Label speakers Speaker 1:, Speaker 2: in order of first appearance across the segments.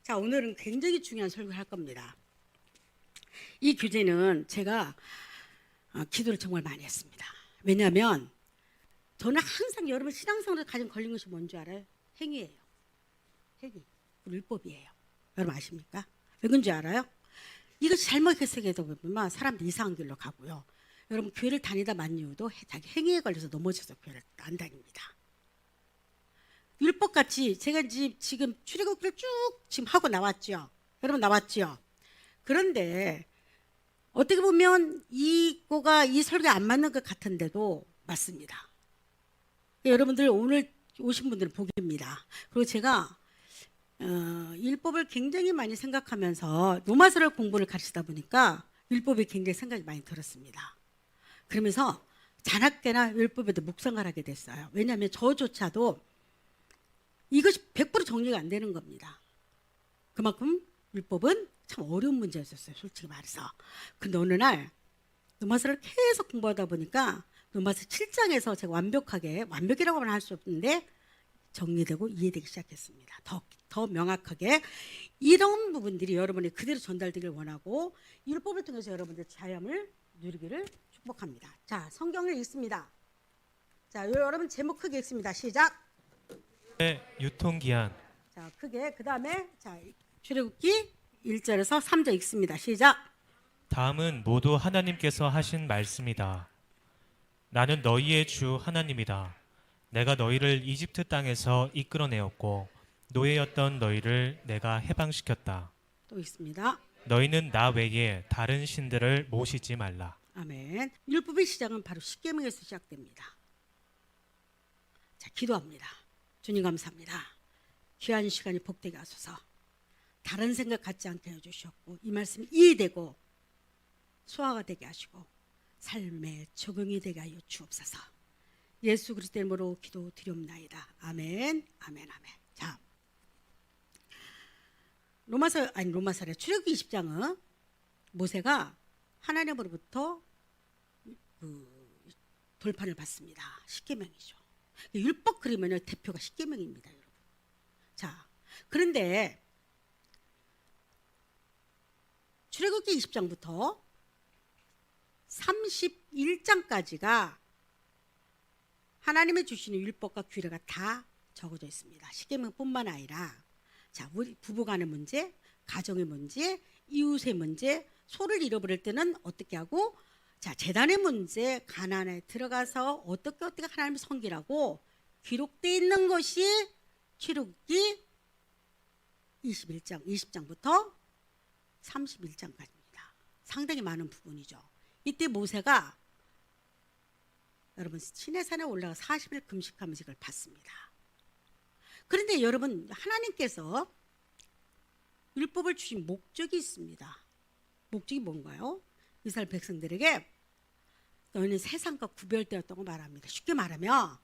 Speaker 1: 자, 오늘은 굉장히 중요한 설교를 할 겁니다. 이 교재는 제가 기도를 정말 많이 했습니다. 왜냐하면 저는 항상 여러분 신앙생활에 가장 걸린 것이 뭔지 알아요? 행위예요. 행위. 율법이에요. 여러분 아십니까? 왜 그런지 알아요? 이것이 잘못 해석되다 보면 사람들이 이상한 길로 가고요. 여러분 교회를 다니다 만 이유도 자기 행위에 걸려서 넘어져서 교회를 안 다닙니다. 율법같이 제가 지금 출애굽기를 쭉 지금 하고 나왔죠. 여러분 나왔죠. 그런데 어떻게 보면 이거가 이 설교에 안 맞는 것 같은데도 맞습니다. 여러분들 오늘 오신 분들은 복입니다. 그리고 제가 율법을 굉장히 많이 생각하면서 로마서를 공부를 가르치다 보니까 율법이 굉장히 생각이 많이 들었습니다. 그러면서 자나깨나 율법에도 묵상을 하게 됐어요. 왜냐하면 저조차도 이것이 100% 정리가 안 되는 겁니다. 그만큼 율법은 참 어려운 문제였었어요. 솔직히 말해서. 근데 어느 날 로마서를 계속 공부하다 보니까 로마서 7장에서 제가 완벽이라고는 할 수 없는데 정리되고 이해되기 시작했습니다. 더 명확하게 이런 부분들이 여러분이 그대로 전달되길 원하고 율법을 통해서 여러분들 자유함을 누리기를 축복합니다. 자, 성경을 읽습니다. 자, 여러분 제목 크게 읽습니다. 시작.
Speaker 2: 유통기한.
Speaker 1: 자, 크게. 그다음에 자, 출애굽기 1절에서 3절 읽습니다. 시작.
Speaker 2: 다음은 모두 하나님께서 하신 말씀이다. 나는 너희의 주 하나님이다. 내가 너희를 이집트 땅에서 이끌어내었고 노예였던 너희를 내가 해방시켰다.
Speaker 1: 또 있습니다.
Speaker 2: 너희는 나 외에 다른 신들을 모시지 말라.
Speaker 1: 아멘. 율법의 시작은 바로 십계명에서 시작됩니다. 자, 기도합니다. 주님 감사합니다. 귀한 시간이 복되게 하소서. 다른 생각 갖지 않게 해주셨고 이 말씀이 이해되고 소화가 되게 하시고 삶에 적응이 되게 하여 주옵소서. 예수 그리스도의 이름으로 기도 드리옵나이다. 아멘, 아멘, 아멘. 자, 로마서래 출애굽기 20장은 모세가 하나님으로부터 돌판을 받습니다. 십계명이죠. 율법 그리면 대표가 십계명입니다, 여러분. 자, 그런데 출애굽기 20장부터 31장까지가 하나님의 주시는 율법과 규례가 다 적어져 있습니다. 십계명뿐만 아니라 자, 우리 부부간의 문제, 가정의 문제, 이웃의 문제, 소를 잃어버릴 때는 어떻게 하고, 자, 재단의 문제, 가나안에 들어가서 어떻게 하나님을 섬기라고 기록되어 있는 것이 출애굽기 20장부터 31장까지입니다. 상당히 많은 부분이죠. 이때 모세가 여러분 시내산에 올라가 40일 금식하면서 이걸 받습니다. 그런데 여러분 하나님께서 율법을 주신 목적이 있습니다. 목적이 뭔가요? 이스라엘 백성들에게 너희는 세상과 구별되었다고 말합니다. 쉽게 말하면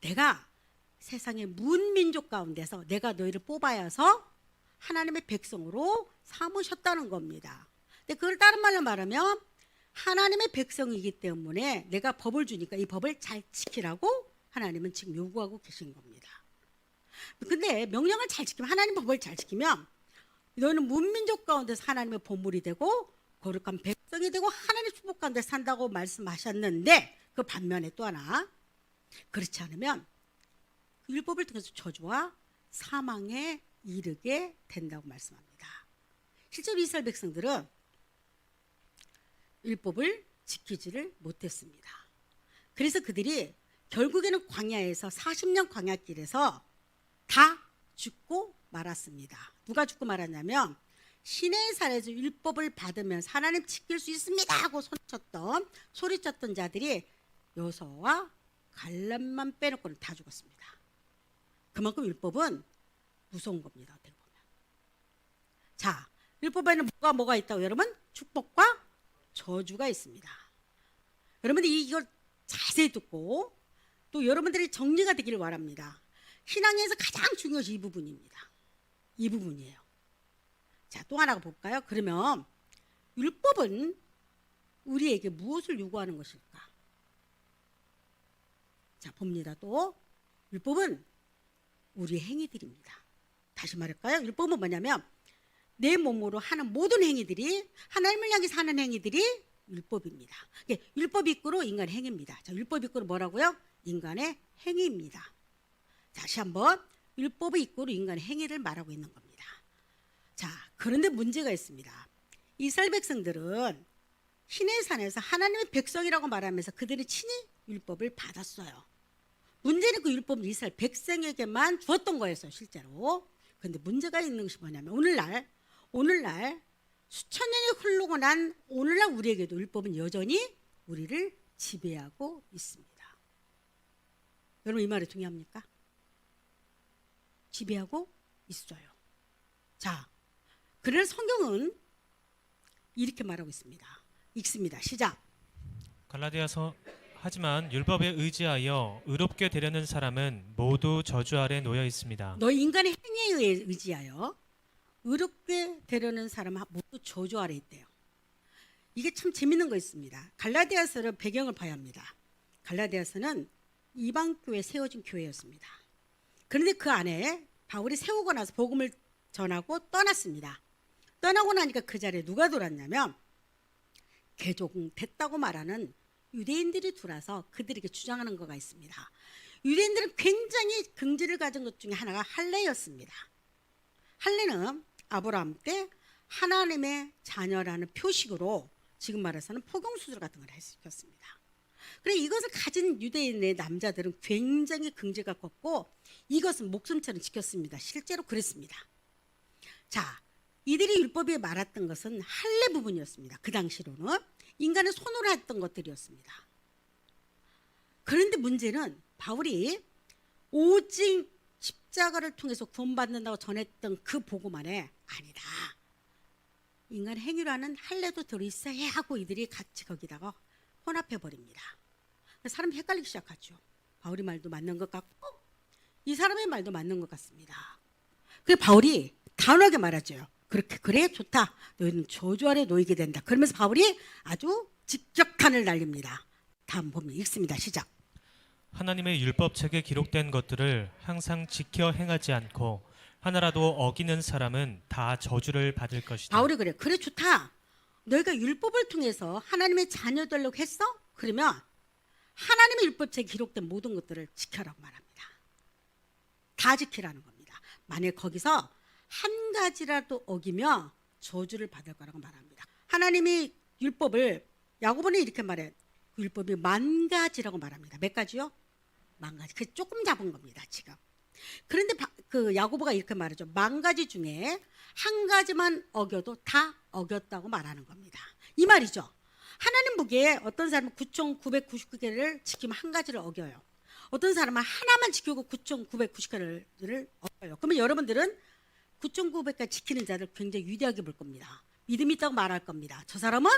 Speaker 1: 내가 세상의 문민족 가운데서 내가 너희를 뽑아야서 하나님의 백성으로 삼으셨다는 겁니다. 근데 그걸 다른 말로 말하면 하나님의 백성이기 때문에 내가 법을 주니까 이 법을 잘 지키라고 하나님은 지금 요구하고 계신 겁니다. 근데 명령을 잘 지키면 하나님 법을 잘 지키면 너는 문민족 가운데서 하나님의 보물이 되고 거룩한 백성이 되고 하나님의 축복 가운데 산다고 말씀하셨는데 그 반면에 또 하나 그렇지 않으면 그 율법을 통해서 저주와 사망에 이르게 된다고 말씀합니다. 실제로 이스라엘 백성들은 율법을 지키지를 못했습니다. 그래서 그들이 결국에는 광야에서 40년 광야길에서 다 죽고 말았습니다. 누가 죽고 말았냐면 시내산에서 율법을 받으면서 하나님 지킬 수 있습니다 하고 소리쳤던 자들이 여호수아와 갈렙만 빼놓고는 다 죽었습니다. 그만큼 율법은 무서운 겁니다. 어떻게 보면. 자, 율법에는 뭐가 있다고 여러분? 축복과 저주가 있습니다. 여러분들이 이걸 자세히 듣고 또 여러분들이 정리가 되기를 바랍니다. 신앙에서 가장 중요한 것이 이 부분입니다. 이 부분이에요. 자, 또 하나 볼까요? 그러면 율법은 우리에게 무엇을 요구하는 것일까? 자, 봅니다. 또 율법은 우리의 행위들입니다. 다시 말할까요? 율법은 뭐냐면 내 몸으로 하는 모든 행위들이 하나님을 향해서 하는 행위들이 율법입니다. 율법 이꾸로 인간의 행위입니다. 자, 율법 이꾸로 뭐라고요? 인간의 행위입니다. 다시 한번 율법의 이꾸로 인간의 행위를 말하고 있는 겁니다. 자, 그런데 문제가 있습니다. 이스라엘 백성들은 시내산에서 하나님의 백성이라고 말하면서 그들이 친히 율법을 받았어요. 문제는 그 율법은 이스라엘 백성에게만 주었던 거였어요, 실제로. 그런데 문제가 있는 것이 뭐냐면 오늘날 수천 년이 흐르고 난 오늘날 우리에게도 율법은 여전히 우리를 지배하고 있습니다. 여러분 이 말이 동의합니까? 지배하고 있어요. 자, 그러나 성경은 이렇게 말하고 있습니다. 읽습니다. 시작.
Speaker 2: 갈라디아서 하지만 율법에 의지하여 의롭게 되려는 사람은 모두 저주 아래 놓여 있습니다.
Speaker 1: 너희 인간의 행위에 의지하여 의롭게 되려는 사람은 모두 저주 아래 있대요. 이게 참 재밌는 거 있습니다. 갈라디아서를 배경을 봐야 합니다. 갈라디아서는 이방 교회에 세워진 교회였습니다. 그런데 그 안에 바울이 세우고 나서 복음을 전하고 떠났습니다. 떠나고 나니까 그 자리에 누가 들어왔냐면 개종됐다고 말하는 유대인들이 들어와서 그들에게 주장하는 거가 있습니다. 유대인들은 굉장히 긍지를 가진 것 중에 하나가 할례였습니다. 할례는 아브라함 때 하나님의 자녀라는 표식으로 지금 말해서는 포경수술 같은 걸 했었습니다. 그래 이것을 가진 유대인의 남자들은 굉장히 긍지가 컸고 이것은 목숨처럼 지켰습니다. 실제로 그랬습니다. 자, 이들이 율법에 말했던 것은 할례 부분이었습니다. 그 당시로는 인간의 손으로 했던 것들이었습니다. 그런데 문제는 바울이 오직 십자가를 통해서 구원받는다고 전했던 그 복음 안에 아니다. 인간 행위라는 할례도 들어있어야 하고 이들이 같이 거기다가 혼합해 버립니다. 사람이 헷갈리기 시작하죠. 바울이 말도 맞는 것 같고 이 사람의 말도 맞는 것 같습니다. 그래서 바울이 단호하게 말하죠. 그렇게 그래 좋다. 너희는 저주 아래 놓이게 된다. 그러면서 바울이 아주 직격탄을 날립니다. 다음 보면 읽습니다. 시작.
Speaker 2: 하나님의 율법책에 기록된 것들을 항상 지켜 행하지 않고 하나라도 어기는 사람은 다 저주를 받을 것이다.
Speaker 1: 바울이 그래 좋다. 너희가 율법을 통해서 하나님의 자녀 되려고 했어? 그러면 하나님의 율법책에 기록된 모든 것들을 지켜라고 말합니다. 다 지키라는 겁니다. 만약 거기서 한 가지라도 어기며 저주를 받을 거라고 말합니다. 하나님이 율법을 야고보는 이렇게 말해요. 율법이 만 가지라고 말합니다. 몇 가지요? 만 가지. 그 조금 잡은 겁니다. 지금. 그런데 그 야고보가 이렇게 말하죠. 만 가지 중에 한 가지만 어겨도 다 어겼다고 말하는 겁니다. 이 말이죠. 하나님 보기에 어떤 사람은 9,999개를 지키면 한 가지를 어겨요. 어떤 사람은 하나만 지키고 9,999개를 어겨요. 그러면 여러분들은 9,900까지 지키는 자를 굉장히 위대하게 볼 겁니다. 믿음 있다고 말할 겁니다. 저 사람은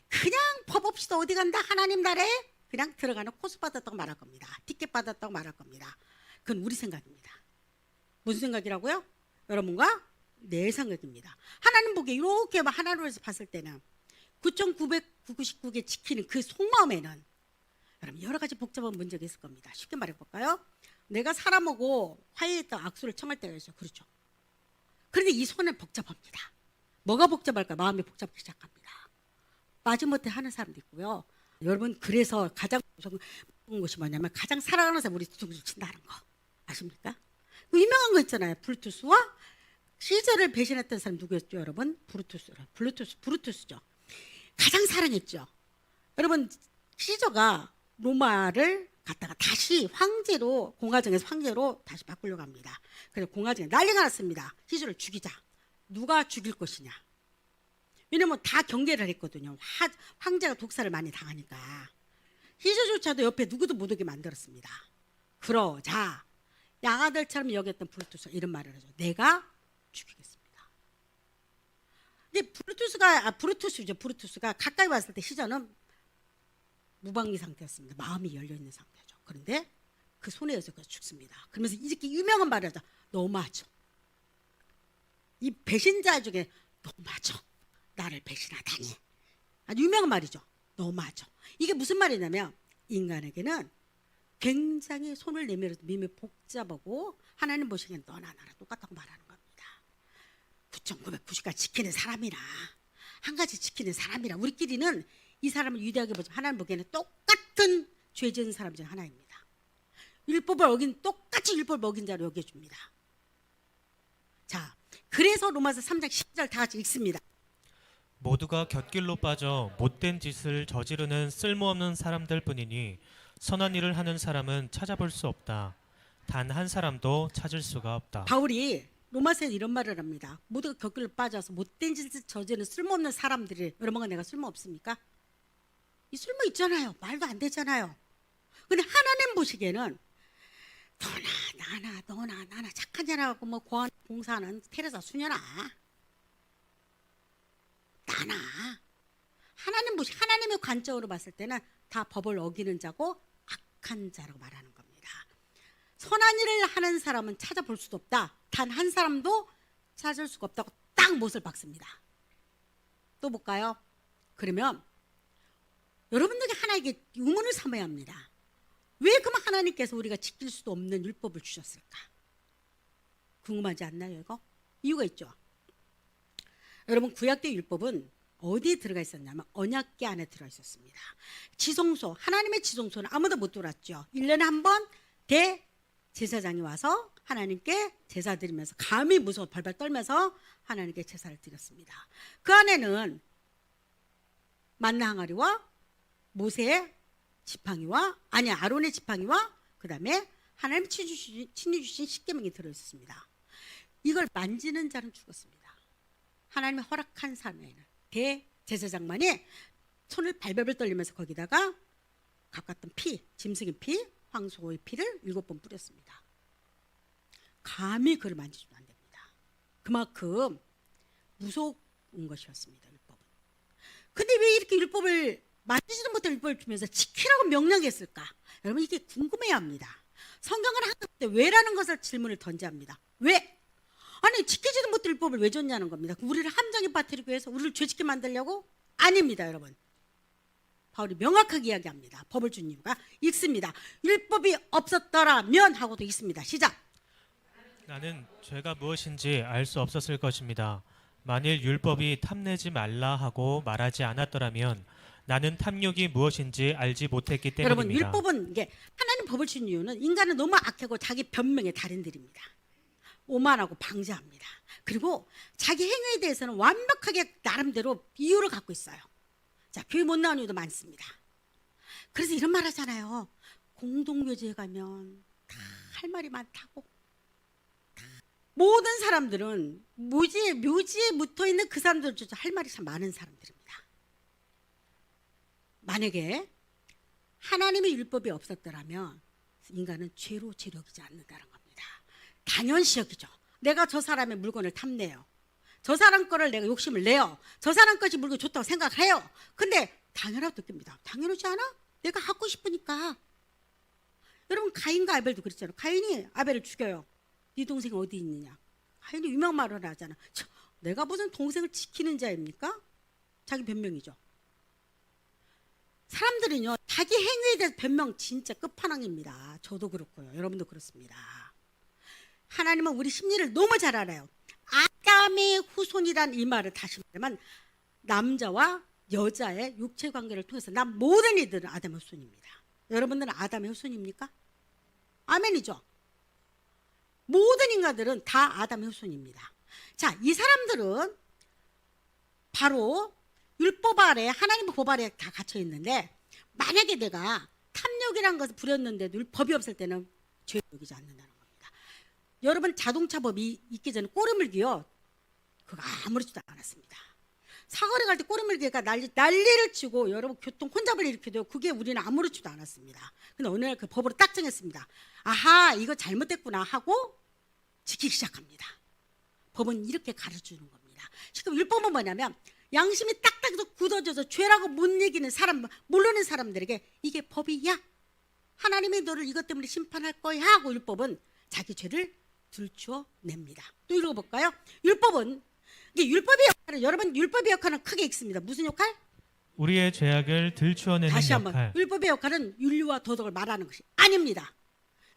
Speaker 1: 그냥 법 없이도 어디 간다 하나님 나라에 그냥 들어가는 코스 받았다고 말할 겁니다. 티켓 받았다고 말할 겁니다. 그건 우리 생각입니다. 무슨 생각이라고요? 여러분과 내 생각입니다. 하나님 보기에 이렇게 하나로서 봤을 때는 9,999개 지키는 그 속마음에는 여러분 여러 가지 복잡한 문제가 있을 겁니다. 쉽게 말해볼까요? 내가 사람하고 화해했던 악수를 청할 때가 있어요. 그렇죠? 그런데 이 손은 복잡합니다. 뭐가 복잡할까? 마음이 복잡하기 시작합니다. 마지못해 하는 사람도 있고요. 여러분 그래서 가장 무서운 것이 뭐냐면 가장 사랑하는 사람 우리 뒤통수를 친다는 거 아십니까? 그 유명한 거 있잖아요. 브루투스와 시저를 배신했던 사람 누구였죠, 여러분? 브루투스죠. 가장 사랑했죠. 여러분 시저가 로마를 갖다가 다시 황제로 공화정에서 황제로 다시 바꾸려고 합니다. 그래서 공화정에 난리가 났습니다. 시저를 죽이자. 누가 죽일 것이냐. 왜냐면 다 경계를 했거든요. 황제가 독사를 많이 당하니까. 시저조차도 옆에 누구도 못 오게 만들었습니다. 그러자 양아들처럼 여겼던 브루투스가 이런 말을 하죠. 내가 죽이겠습니다. 근데 브루투스가 가까이 왔을 때 시저는 무방비 상태였습니다. 마음이 열려있는 상태죠. 그런데 그 손에 의해서 죽습니다. 그러면서 이렇게 유명한 말을 하죠. 너무하죠. 이 배신자 중에 너무하죠. 나를 배신하다니. 아주 유명한 말이죠. 너무하죠. 이게 무슨 말이냐면 인간에게는 굉장히 손을 내밀어서 복잡하고 하나님 보시기엔 너나 나나 똑같다고 말하는 겁니다. 9,990까지 지키는 사람이라 한 가지 지키는 사람이라 우리끼리는 이 사람을 위대하게 보지 하나님 보기에는 똑같은 죄 지은 사람 중 하나입니다. 율법을 어긴 똑같이 율법을 어긴 자로 여겨줍니다. 자, 그래서 로마서 3장 10절 다 같이 읽습니다.
Speaker 2: 모두가 곁길로 빠져 못된 짓을 저지르는 쓸모없는 사람들 뿐이니 선한 일을 하는 사람은 찾아볼 수 없다. 단 한 사람도 찾을 수가 없다.
Speaker 1: 바울이 로마서에 이런 말을 합니다. 모두가 곁길로 빠져서 못된 짓을 저지르는 쓸모없는 사람들이 여러분과 내가 쓸모없습니까? 이 쓸모 있잖아요. 말도 안 되잖아요. 근데 하나님 보시기에는 너나 나나 착한 자라고 뭐 고한 봉사하는 테레사 수녀나 나나 하나님의 관점으로 봤을 때는 다 법을 어기는 자고 악한 자라고 말하는 겁니다. 선한 일을 하는 사람은 찾아볼 수도 없다. 단 한 사람도 찾을 수가 없다고 딱 못을 박습니다. 또 볼까요? 그러면 여러분들에게 하나에게 의문을 삼아야 합니다. 왜 그만 하나님께서 우리가 지킬 수도 없는 율법을 주셨을까? 궁금하지 않나요, 이거? 이유가 있죠. 여러분, 구약의 율법은 어디에 들어가 있었냐면 언약궤 안에 들어가 있었습니다. 지성소, 하나님의 지성소는 아무도 못 들어왔죠. 1년에 한 번 대제사장이 와서 하나님께 제사 드리면서 감히 무서워 발발 떨면서 하나님께 제사를 드렸습니다. 그 안에는 만나 항아리와 모세의 지팡이와 아론의 지팡이와 그 다음에 하나님 친히 주신 십계명이 들어있었습니다. 이걸 만지는 자는 죽었습니다. 하나님의 허락한 삶에는 대제사장만이 손을 발발발 떨리면서 거기다가 가깝던 피, 짐승의 피, 황소의 피를 7번 뿌렸습니다. 감히 그를 만지지도 안 됩니다. 그만큼 무서운 것이었습니다. 율법은. 근데 왜 이렇게 율법을 만지지도 못한 율법을 주면서 지키라고 명령했을까? 여러분 이게 궁금해야 합니다. 성경은 항상 왜라는 것을 질문을 던져야 합니다. 왜? 아니 지키지도 못할 율법을 왜 줬냐는 겁니다. 우리를 함정에 빠뜨리기 위해서 우리를 죄짓게 만들려고? 아닙니다. 여러분. 바울이 명확하게 이야기합니다. 법을 준 이유가 읽습니다. 율법이 없었더라면 하고도 있습니다. 시작.
Speaker 2: 나는 죄가 무엇인지 알 수 없었을 것입니다. 만일 율법이 탐내지 말라 하고 말하지 않았더라면 나는 탐욕이 무엇인지 알지 못했기 때문입니다.
Speaker 1: 여러분 율법은 이게 하나님 법을 준 이유는 인간은 너무 악하고 자기 변명의 달인들입니다. 오만하고 방자합니다. 그리고 자기 행위에 대해서는 완벽하게 나름대로 이유를 갖고 있어요. 자, 교회 못 나오는 이유도 많습니다. 그래서 이런 말 하잖아요. 공동묘지에 가면 다 할 말이 많다고. 모든 사람들은 묘지에 묻어있는 그 사람들조차 할 말이 참 많은 사람들입니다. 만약에 하나님의 율법이 없었더라면 인간은 죄로 여기지 않는다는 겁니다. 당연시 여기죠. 내가 저 사람의 물건을 탐내요. 저 사람 거를 내가 욕심을 내요. 저 사람 것이 물건이 좋다고 생각해요. 근데 당연하다고 느낍니다. 당연하지 않아? 내가 갖고 싶으니까. 여러분 가인과 아벨도 그랬잖아요. 가인이 아벨을 죽여요. 네 동생이 어디 있느냐. 가인이 유명 말을 하잖아. 내가 무슨 동생을 지키는 자입니까? 자기 변명이죠. 사람들은요 자기 행위에 대해서 변명 진짜 끝판왕입니다. 저도 그렇고요. 여러분도 그렇습니다. 하나님은 우리 심리를 너무 잘 알아요. 아담의 후손이란 이 말을 다시 말하면 남자와 여자의 육체 관계를 통해서 난 모든 이들은 아담의 후손입니다. 여러분들은 아담의 후손입니까? 아멘이죠. 모든 인간들은 다 아담의 후손입니다. 자, 이 사람들은 바로 율법 아래 하나님의 법 아래 다 갇혀 있는데 만약에 내가 탐욕이라는 것을 부렸는데도 법이 없을 때는 죄를 여기지 않는다는 겁니다. 여러분 자동차 법이 있기 전에 꼬리물기요 그거 아무렇지도 않았습니다. 사거리 갈 때 꼬리물기가 난리를 치고 여러분 교통 혼잡을 일으켜도 그게 우리는 아무렇지도 않았습니다. 근데 어느 날 그 법으로 딱 정했습니다. 아하 이거 잘못됐구나 하고 지키기 시작합니다. 법은 이렇게 가르쳐주는 겁니다. 지금 율법은 뭐냐면 양심이 딱딱 굳어져서 죄라고 못 이기는 사람, 모르는 사람들에게 이게 법이야. 하나님이 너를 이것 때문에 심판할 거야 하고 율법은 자기 죄를 들추어 냅니다. 또 읽어볼까요? 율법은 이게 율법의 역할은 여러분 율법의 역할은 크게 있습니다. 무슨 역할?
Speaker 2: 우리의 죄악을 들추어내는
Speaker 1: 다시 한번
Speaker 2: 역할.
Speaker 1: 율법의 역할은 윤리와 도덕을 말하는 것이 아닙니다.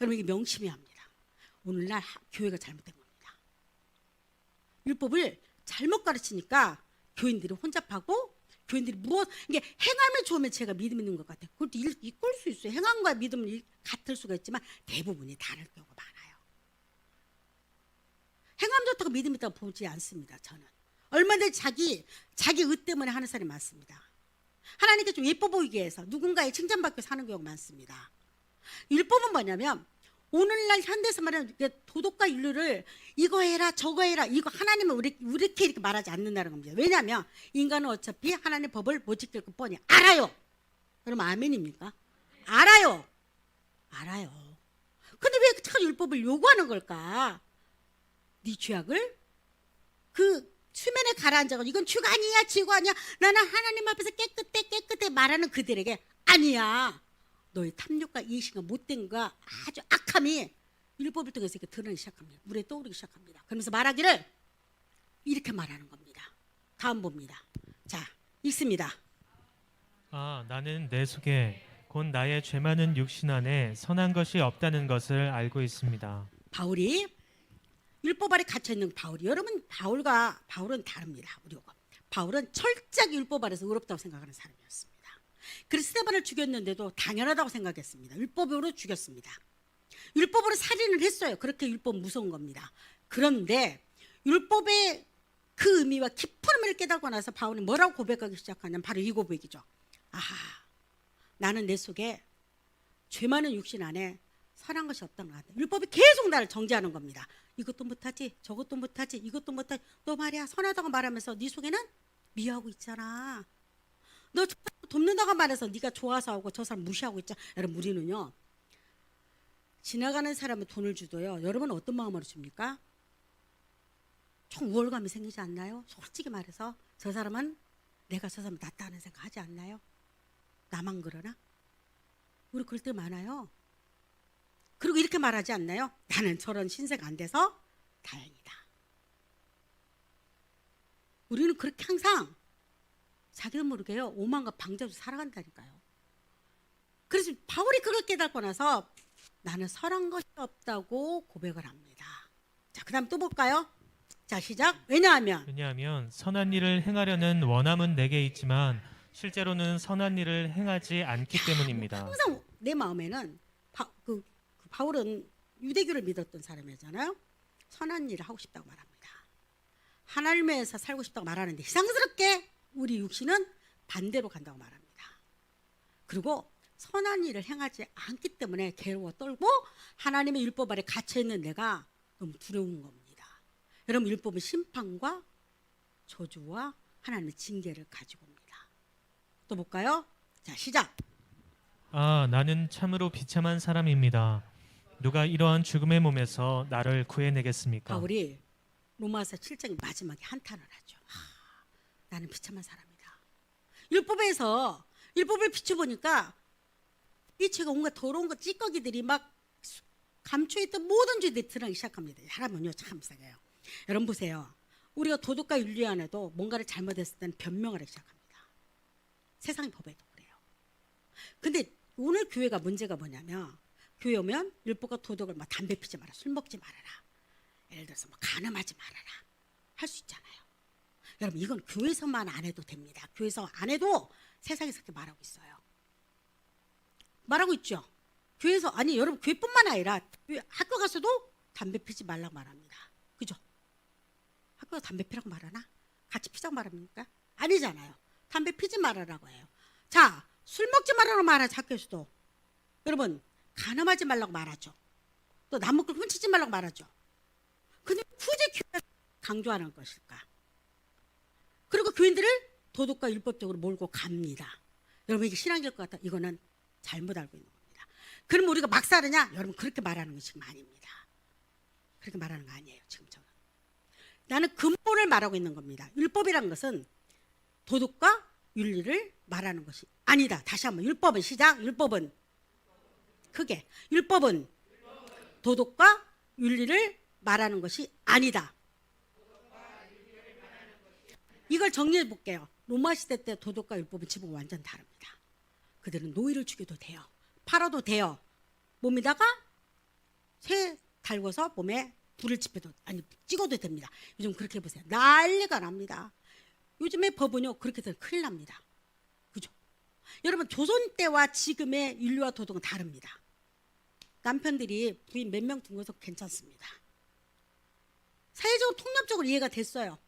Speaker 1: 여러분 이게 명심해야 합니다. 오늘날 교회가 잘못된 겁니다. 율법을 잘못 가르치니까 교인들이 혼잡하고 교인들이 무엇 이게 행함이 좋으면 제가 믿음 있는 것 같아요. 그것도 이끌 수 있어요. 행함과 믿음은 같을 수가 있지만 대부분이 다를 경우가 많아요. 행함 좋다고 믿음 있다고 보지 않습니다. 저는 얼마든지 자기 의 때문에 하는 사람이 많습니다. 하나님께 좀 예뻐 보이기 위해서 누군가의 칭찬받기 위해서 하는 경우가 많습니다. 율법은 뭐냐면 오늘날 현대에서 말하는 도덕과 윤리를 이거 해라 저거 해라 이거 하나님은 이렇게 말하지 않는다는 겁니다. 왜냐하면 인간은 어차피 하나님의 법을 못 지킬 것 뻔히 알아요. 그럼 아멘입니까? 알아요. 근데 왜 자꾸 율법을 요구하는 걸까? 네 죄악을 그 수면에 가라앉아서 이건 죄가 아니야 죄가 아니야 나는 하나님 앞에서 깨끗해 말하는 그들에게 아니야. 너의 탐욕과 이식과 못된 거 아주 악함이 율법을 통해서 이렇게 드러나기 시작합니다. 물에 떠오르기 시작합니다. 그러면서 말하기를 이렇게 말하는 겁니다. 다음 봅니다. 자, 읽습니다.
Speaker 2: 아, 나는 내 속에 곧 나의 죄 많은 육신 안에 선한 것이 없다는 것을 알고 있습니다.
Speaker 1: 바울이 율법 아래 갇혀 있는 바울이 여러분 바울은 다릅니다. 우리하고 바울은 철저하게 율법 아래서 의롭다고 생각하는 사람이었습니다. 그래서 스데반을 죽였는데도 당연하다고 생각했습니다. 율법으로 죽였습니다. 율법으로 살인을 했어요. 그렇게 율법 무서운 겁니다. 그런데 율법의 그 의미와 깊은 의미를 깨닫고 나서 바울이 뭐라고 고백하기 시작하냐면 바로 이 고백이죠. 아하, 나는 내 속에 죄 많은 육신 안에 선한 것이 없다는 것 같아. 율법이 계속 나를 정죄하는 겁니다. 이것도 못하지 저것도 못하지 이것도 못하지 너 말이야 선하다고 말하면서 네 속에는 미워하고 있잖아. 너 돕는다고 말해서 네가 좋아서 하고 저 사람 무시하고 있잖아. 여러분 우리는요 지나가는 사람은 돈을 주도요 여러분 어떤 마음으로 줍니까? 좀 우월감이 생기지 않나요? 솔직히 말해서 저 사람은 내가 저 사람 낫다 하는 생각 하지 않나요? 나만 그러나? 우리 그럴 때 많아요. 그리고 이렇게 말하지 않나요? 나는 저런 신세가 안 돼서 다행이다. 우리는 그렇게 항상 자기도 모르게요 오만과 방자로 살아간다니까요. 그래서 바울이 그걸 깨닫고 나서 나는 선한 것이 없다고 고백을 합니다. 자, 그 다음 또 볼까요? 자, 시작.
Speaker 2: 왜냐하면 선한 일을 행하려는 원함은 내게 있지만 실제로는 선한 일을 행하지 않기 때문입니다.
Speaker 1: 항상 내 마음에는 바울은 유대교를 믿었던 사람이잖아요. 선한 일을 하고 싶다고 말합니다. 하나님을 위해서 살고 싶다고 말하는데 이상스럽게 우리 육신은 반대로 간다고 말합니다. 그리고 선한 일을 행하지 않기 때문에 괴로워 떨고 하나님의 율법 아래 갇혀있는 내가 너무 두려운 겁니다. 여러분 율법은 심판과 저주와 하나님의 징계를 가지고 옵니다. 또 볼까요? 자, 시작.
Speaker 2: 아, 나는 참으로 비참한 사람입니다. 누가 이러한 죽음의 몸에서 나를 구해내겠습니까?
Speaker 1: 바울이 로마서 7장 마지막에 한탄을 하죠. 나는 비참한 사람이다. 율법에서 율법을 비춰보니까 이 죄가 온갖 더러운 것 찌꺼기들이 막 감춰있던 모든 죄들이 드러나기 시작합니다. 사람은요 참 이상해요. 여러분 보세요. 우리가 도덕과 윤리 안에도 뭔가를 잘못했을 때는 변명을 하기 시작합니다. 세상의 법에도 그래요. 근데 오늘 교회가 문제가 뭐냐면 교회 오면 율법과 도덕을 막 담배 피지 마라, 술 먹지 말아라, 예를 들어서 뭐 간음하지 말아라 할 수 있잖아요. 여러분 이건 교회에서만 안 해도 됩니다. 교회에서 안 해도 세상에서 그렇게 말하고 있어요. 말하고 있죠. 교회에서 아니 여러분 교회뿐만 아니라 학교 가서도 담배 피지 말라고 말합니다. 그죠? 학교에서 담배 피라고 말하나? 같이 피자고 말합니까? 아니잖아요. 담배 피지 말아라고 해요. 자, 술 먹지 말라고 말하죠. 학교에서도. 여러분 간음하지 말라고 말하죠. 또 남 먹고 훔치지 말라고 말하죠. 근데 굳이 교회가 강조하는 것일까? 그리고 교인들을 도덕과 율법적으로 몰고 갑니다. 여러분 이게 신앙일 것 같아. 이거는 잘못 알고 있는 겁니다. 그럼 우리가 막 살으냐? 여러분 그렇게 말하는 게 지금 아닙니다. 그렇게 말하는 거 아니에요. 지금 저는. 나는 근본을 말하고 있는 겁니다. 율법이란 것은 도덕과 윤리를 말하는 것이 아니다. 다시 한번 율법은 시작. 율법은 크게 율법은 도덕과 윤리를 말하는 것이 아니다. 이걸 정리해 볼게요. 로마 시대 때 도덕과 율법은 지붕은 완전 다릅니다. 그들은 노예를 죽여도 돼요. 팔아도 돼요. 몸에다가 쇠 달궈서 몸에 불을 지펴도 아니 찍어도 됩니다. 요즘 그렇게 해보세요. 난리가 납니다. 요즘의 법은요 그렇게 되면 큰일 납니다. 그죠? 여러분 조선 때와 지금의 윤리와 도덕은 다릅니다. 남편들이 부인 몇 명 둔 것은 괜찮습니다. 사회적으로 통념적으로 이해가 됐어요.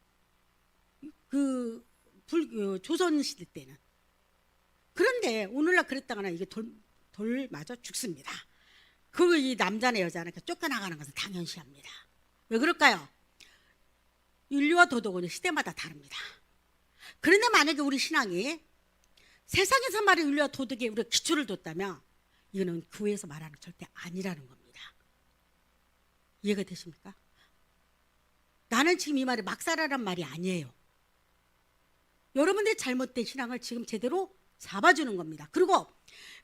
Speaker 1: 조선 시대 때는. 그런데 오늘날 그랬다거나 이게 돌 맞아 죽습니다. 그리고 이 남자나 여자나 쫓겨나가는 것은 당연시합니다. 왜 그럴까요? 윤리와 도덕은 시대마다 다릅니다. 그런데 만약에 우리 신앙이 세상에서 말하는 윤리와 도덕에 우리가 기초를 뒀다면 이거는 교회에서 말하는 절대 아니라는 겁니다. 이해가 되십니까? 나는 지금 이 말이 막 살아란 말이 아니에요. 여러분들의 잘못된 신앙을 지금 제대로 잡아주는 겁니다. 그리고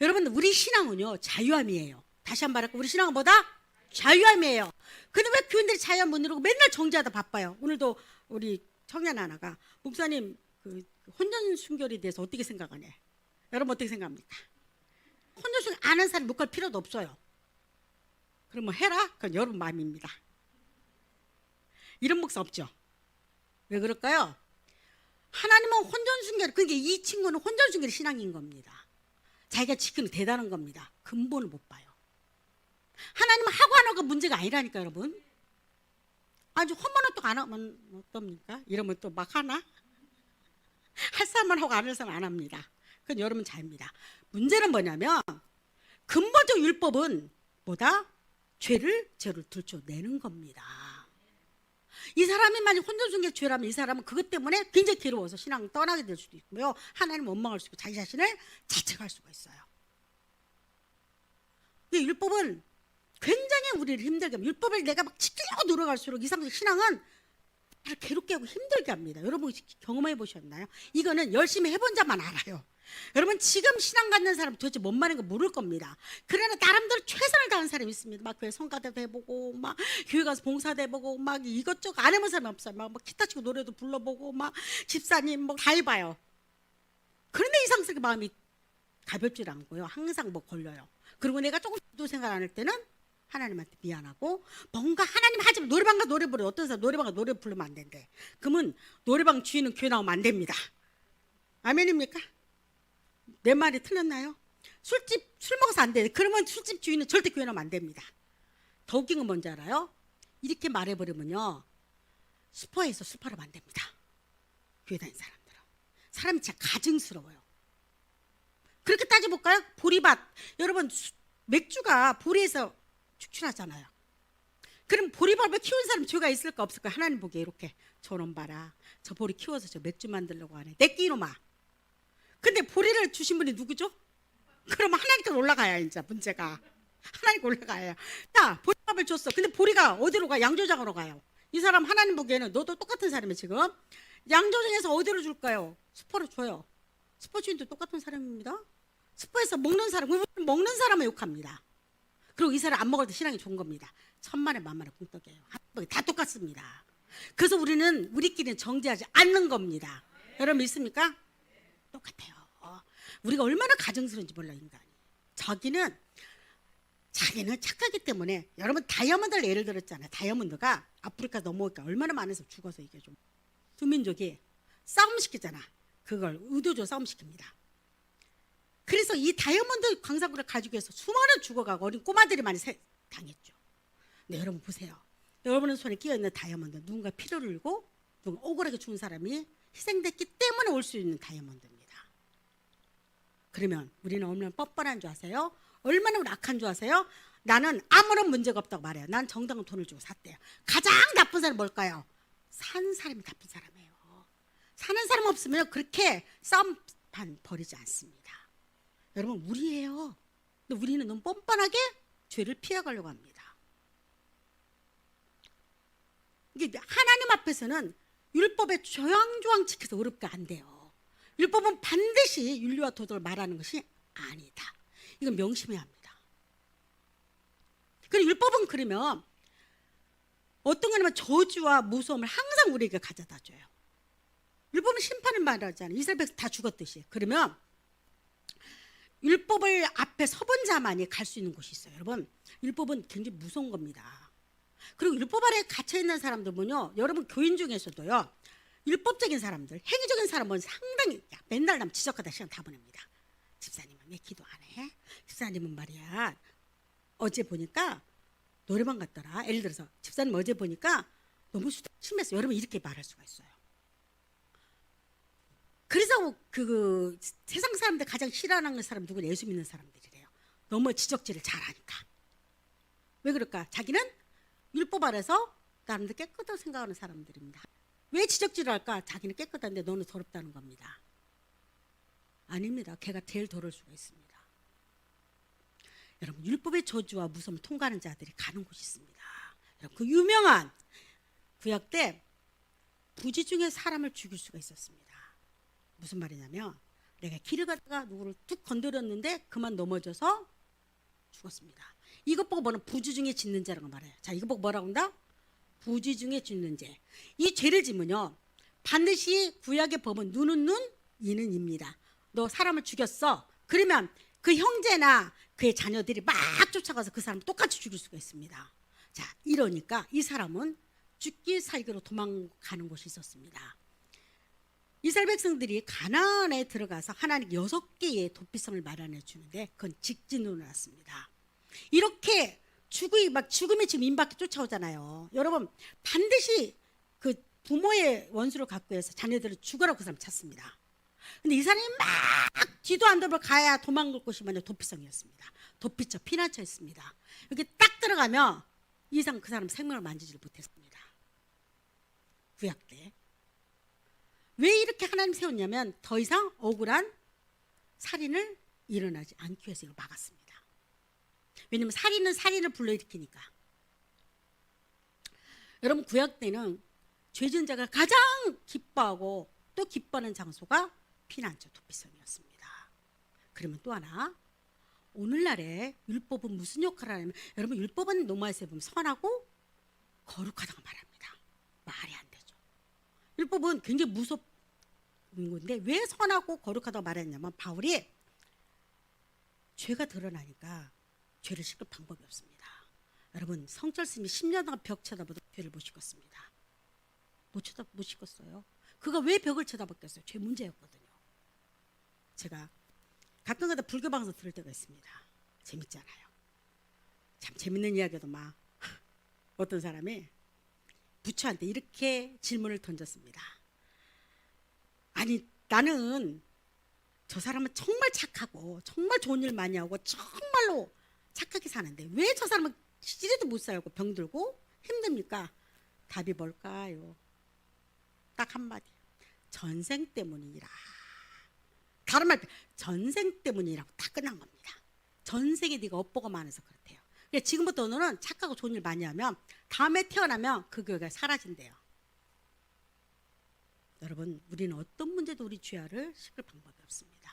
Speaker 1: 여러분 우리 신앙은요 자유함이에요. 다시 한번 말할게요. 우리 신앙은 뭐다? 자유함이에요. 근데 왜 교인들이 자유함 못 누리고 맨날 정죄하다 바빠요. 오늘도 우리 청년 하나가 목사님 그 혼전 순결에 대해서 어떻게 생각하냐. 여러분 어떻게 생각합니까? 혼전 순결 아는 사람 묵할 필요도 없어요. 그럼 뭐 해라? 그건 여러분 마음입니다. 이런 목사 없죠. 왜 그럴까요? 하나님은 혼전순결, 그러니까 이 친구는 혼전순결이 신앙인 겁니다. 자기가 지금 대단한 겁니다. 근본을 못 봐요. 하나님은 하고 안 하고 문제가 아니라니까 여러분. 아주 헌문은 또 안 하면 어떻습니까? 이러면 또 막 하나? 할 사람만 하고 안 할 사람 안 합니다. 그건 여러분 자유입니다. 문제는 뭐냐면 근본적 율법은 뭐다? 죄를 들춰내는 겁니다. 이 사람이 만약 혼전순결 죄라면 이 사람은 그것 때문에 굉장히 괴로워서 신앙을 떠나게 될 수도 있고요. 하나님을 원망할 수 있고 자기 자신을 자책할 수가 있어요. 이 율법은 굉장히 우리를 힘들게 합니다. 율법을 내가 막 지키려고 노력할수록 이 사람의 신앙은 괴롭게 하고 힘들게 합니다. 여러분 경험해 보셨나요? 이거는 열심히 해본 자만 알아요. 여러분 지금 신앙 갖는 사람 도대체 뭔 말인가 모를 겁니다. 그러나 나름대로 최선을 다하는 사람이 있습니다. 막 교회 성가대도 해보고 막 교회 가서 봉사도 해보고 막 이것저것 안 해본 사람이 없어요. 막 기타 치고 노래도 불러보고 막 집사님 뭐 다 해봐요. 그런데 이상스럽게 마음이 가볍질 않고요. 항상 뭐 걸려요. 그리고 내가 조금 도 생각 안 할 때는 하나님한테 미안하고 뭔가 하나님 하지만 노래방 가 노래 부르 어떤 사람 노래방 가 노래 부르면 안 된대. 그러면 노래방 주인은 교회 나오면 안 됩니다. 아멘입니까? 내 말이 틀렸나요? 술 먹어서 안 돼. 그러면 술집 주인은 절대 교회 나오면 안 됩니다. 더 웃긴 건 뭔지 알아요? 이렇게 말해버리면요 슈퍼에서 술 팔으면 안 됩니다. 교회 다니는 사람들은. 사람이 진짜 가증스러워요. 그렇게 따져볼까요? 보리밭. 여러분 맥주가 보리에서 축출하잖아요. 그럼 보리밥을 키운 사람 죄가 있을까 없을까? 하나님 보기에 이렇게 저놈 봐라. 저 보리 키워서 저 맥주 만들려고 하네. 내끼 이놈아. 근데 보리를 주신 분이 누구죠? 그럼 하나님께 올라가야 이제 문제가. 하나님께 올라가야. 야 보리밥을 줬어. 근데 보리가 어디로 가? 양조장으로 가요. 이 사람 하나님 보기에는 너도 똑같은 사람이 지금. 양조장에서 어디로 줄까요? 슈퍼로 줘요. 슈퍼 주인도 똑같은 사람입니다. 슈퍼에서 먹는 사람, 먹는 사람을 욕합니다. 그리고 이 사람 안 먹을 때 신앙이 좋은 겁니다. 천만에 만만에 공떡이에요. 다 똑같습니다. 그래서 우리끼리는 정죄하지 않는 겁니다. 여러분 믿습니까? 똑같아요. 우리가 얼마나 가증스러운지 몰라 인간이. 자기는 착하기 때문에 여러분 다이아몬드를 예를 들었잖아요. 다이아몬드가 아프리카 넘어오니까 얼마나 많은 사람 죽어서 이게 좀 두 민족이 싸움 시키잖아. 그걸 의도적으로 싸움 시킵니다. 그래서 이 다이아몬드 광산구를 가지고 해서 수많은 죽어가고 어린 꼬마들이 많이 당했죠. 근데 여러분 보세요. 여러분의 손에 끼어있는 다이아몬드 누군가 피를 흘리고 누군가 억울하게 죽은 사람이 희생됐기 때문에 올 수 있는 다이아몬드입니다. 그러면 우리는 얼마나 뻔뻔한 줄 아세요? 얼마나 악한 줄 아세요? 나는 아무런 문제가 없다고 말해요. 난 정당한 돈을 주고 샀대요. 가장 나쁜 사람이 뭘까요? 사는 사람이 나쁜 사람이에요. 사는 사람 없으면 그렇게 싸움판 벌이지 않습니다. 여러분 우리예요. 근데 우리는 너무 뻔뻔하게 죄를 피해가려고 합니다. 이게 하나님 앞에서는 율법의 조항조항 지켜서 어렵게 안 돼요. 율법은 반드시 윤리와 도덕을 말하는 것이 아니다. 이건 명심해야 합니다. 그리고 율법은 그러면 어떤 거냐면 저주와 무서움을 항상 우리에게 가져다 줘요. 율법은 심판을 말하잖아요. 이스라엘 백성 다 죽었듯이. 그러면 율법을 앞에 서본 자만이 갈 수 있는 곳이 있어요. 여러분 율법은 굉장히 무서운 겁니다. 그리고 율법 아래에 갇혀 있는 사람들은요, 여러분 교인 중에서도요, 율법적인 사람들, 행위적인 사람은 상당히 맨날 남 지적하다 시간 다 보냅니다. 집사님은 왜 기도 안 해? 집사님은 말이야, 어제 보니까 노래방 갔더라. 예를 들어서 집사님 어제 보니까 너무 심했어. 여러분 이렇게 말할 수가 있어요. 그래서 그 세상 사람들 가장 싫어하는 사람 누구냐? 예수 믿는 사람들이래요. 너무 지적질을 잘하니까. 왜 그럴까? 자기는 율법 아래서 나름대로 깨끗하다고 생각하는 사람들입니다. 왜 지적질을 할까? 자기는 깨끗한데 너는 더럽다는 겁니다. 아닙니다. 걔가 제일 더러울 수가 있습니다. 여러분 율법의 저주와 무서움을 통과하는 자들이 가는 곳이 있습니다. 여러분, 그 유명한 구약 때 부지 중에 사람을 죽일 수가 있었습니다. 무슨 말이냐면 내가 길을 가다가 누구를 툭 건드렸는데 그만 넘어져서 죽었습니다. 이것 보고 뭐는 부지 중에 짓는 죄라고 말해요. 자, 이거 보고 뭐라고 한다? 부지 중에 짓는 죄. 이 죄를 지면요, 반드시 구약의 법은 눈은 눈, 이는 입니다. 너 사람을 죽였어. 그러면 그 형제나 그의 자녀들이 막 쫓아가서 그 사람을 똑같이 죽일 수가 있습니다. 자, 이러니까 이 사람은 죽기 살기로 도망가는 곳이 있었습니다. 이스라엘 백성들이 가나안에 들어가서 하나님 6개의 도피성을 마련해 주는데 그건 직진으로 났습니다. 이렇게 죽음이 지금 임박해 쫓아오잖아요. 여러분 반드시 그 부모의 원수를 갖고 해서 자녀들을 죽으라고 그 사람 찾습니다. 근데 이 사람이 막 뒤도 안 돌고 가야 도망갈 곳이 뭐냐? 도피성이었습니다. 도피처, 피난처였습니다. 이렇게 딱 들어가면 이상 그 사람 생명을 만지지를 못했습니다. 구약 때. 왜 이렇게 하나님 세웠냐면 더 이상 억울한 살인을 일어나지 않기 위해서 이걸 막았습니다. 왜냐하면 살인은 살인을 불러일으키니까. 여러분 구약 때는 죄진 자가 가장 기뻐하고 또 기뻐하는 장소가 피난처 도피성이었습니다. 그러면 또 하나, 오늘날의 율법은 무슨 역할을 하냐면, 여러분 율법은 로마서에 보면 선하고 거룩하다고 말합니다. 말이 안 되죠. 율법은 굉장히 무섭은 건데 왜 선하고 거룩하다고 말했냐면 바울이 죄가 드러나니까 죄를 씻을 방법이 없습니다. 여러분 성철스님이 10년 동안 벽 쳐다보도 죄를 못 씻었습니다. 못 씻었어요. 그가 왜 벽을 쳐다봤겠어요? 죄 문제였거든요. 제가 가끔가다 불교 방송 들을 때가 있습니다. 재밌잖아요. 참 재밌는 이야기도 막 어떤 사람이 부처한테 이렇게 질문을 던졌습니다. 아니 나는 저 사람은 정말 착하고 정말 좋은 일 많이 하고 정말로 착하게 사는데 왜 저 사람은 시리도 못 살고 병들고 힘듭니까? 답이 뭘까요? 딱 한마디. 전생 때문이라. 다른 말 전생 때문이라고 다 끝난 겁니다. 전생에 네가 업보가 많아서 그렇대요. 그러니까 지금부터 너는 착하고 좋은 일 많이 하면 다음에 태어나면 그 교회가 사라진대요. 여러분 우리는 어떤 문제도 우리 죄를 씻을 방법이 없습니다.